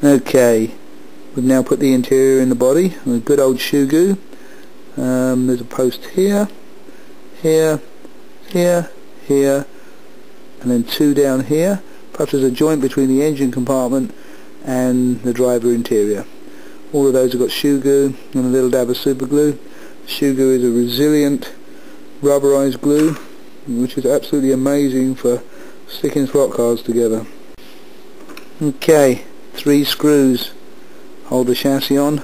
Okay, we've now put the interior in the body with good old shoe goo. There's a post here, here, here, here, and then two down here. Plus there's a joint between the engine compartment and the driver interior. All of those have got shoe goo and a little dab of super glue. Shoe goo is a resilient rubberized glue which is absolutely amazing for sticking slot cars together. Okay, 3 screws hold the chassis on,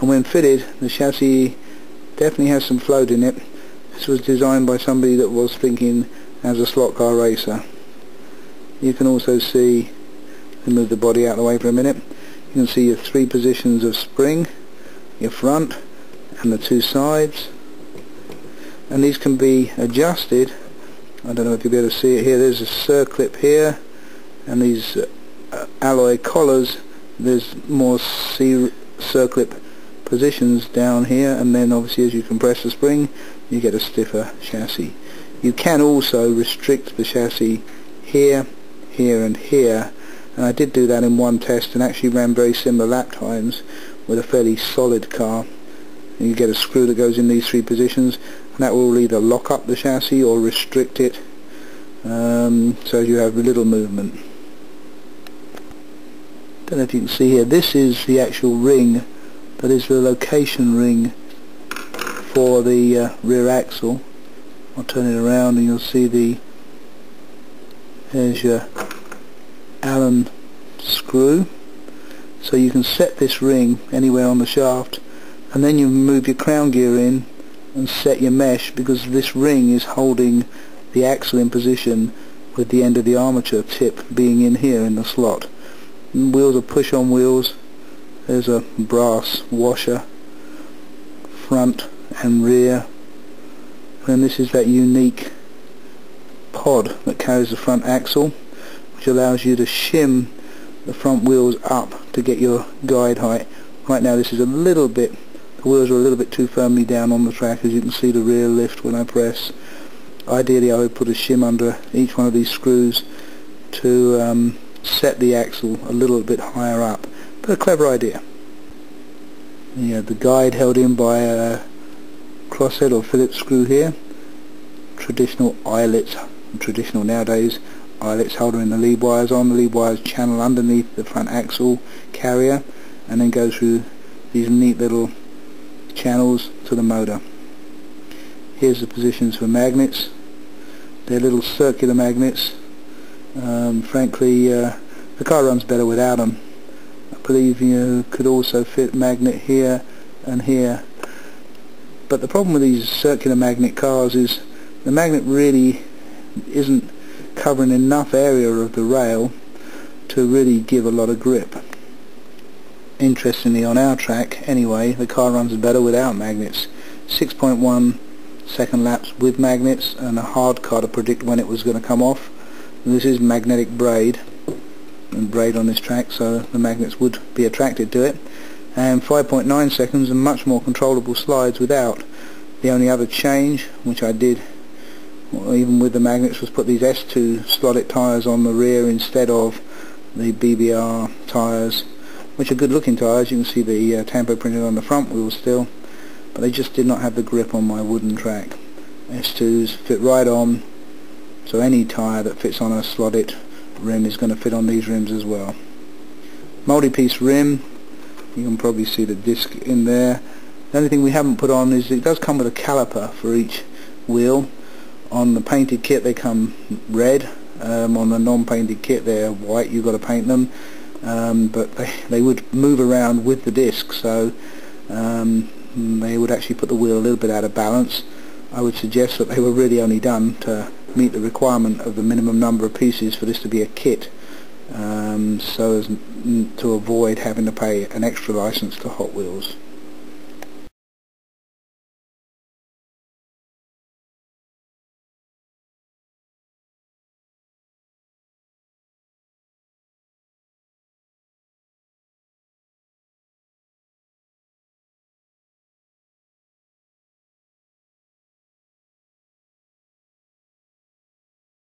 and when fitted the chassis definitely has some float in it. This was designed by somebody that was thinking as a slot car racer. You can also see, let me move the body out of the way for a minute, you can see your 3 positions of spring, your front and the 2 sides, and these can be adjusted. I don't know if you'll be able to see it here. There's a circlip here, and these alloy collars, there's more circlip positions down here, and then obviously as you compress the spring you get a stiffer chassis. You can also restrict the chassis here, here and here, and I did do that in one test and actually ran very similar lap times with a fairly solid car. And you get a screw that goes in these 3 positions, and that will either lock up the chassis or restrict it, so you have little movement. Don't know if you can see here, this is the actual ring, that is the location ring for the rear axle. I'll turn it around and you'll see there's your Allen screw. So you can set this ring anywhere on the shaft, and then you move your crown gear in and set your mesh, because this ring is holding the axle in position with the end of the armature tip being in here in the slot. And wheels are push-on wheels. There's a brass washer, front and rear, and this is that unique pod that carries the front axle, which allows you to shim the front wheels up to get your guide height. Right now this is a little bit, the wheels are a little bit too firmly down on the track, as you can see the rear lift when I press. Ideally I would put a shim under each one of these screws to set the axle a little bit higher up, but a clever idea. Yeah, the guide held in by a crosshead or Phillips screw here. Traditional eyelets, traditional nowadays, eyelets holding the lead wires on. The lead wires channel underneath the front axle carrier and then go through these neat little channels to the motor. Here's the positions for magnets. They're little circular magnets. Frankly, the car runs better without them. I believe you could also fit magnet here and here. But the problem with these circular magnet cars is the magnet really isn't covering enough area of the rail to really give a lot of grip. Interestingly, on our track anyway, the car runs better without magnets. 6.1 second laps with magnets, and a hard car to predict when it was going to come off. This is magnetic braid on this track, so the magnets would be attracted to it. And 5.9 seconds and much more controllable slides without. The only other change, which I did even with the magnets, was put these S2 slotted tyres on the rear instead of the BBR tyres, which are good looking tyres. You can see the tampo printed on the front wheels still, but they just did not have the grip on my wooden track. S2s fit right on, so any tyre that fits on a slotted rim is going to fit on these rims as well. Multi-piece rim, you can probably see the disc in there. The only thing we haven't put on is it does come with a caliper for each wheel. On the painted kit they come red, on the non-painted kit they're white. You've got to paint them, but they would move around with the disc, so they would actually put the wheel a little bit out of balance. I would suggest that they were really only done to meet the requirement of the minimum number of pieces for this to be a kit, so as to avoid having to pay an extra license to Hot Wheels.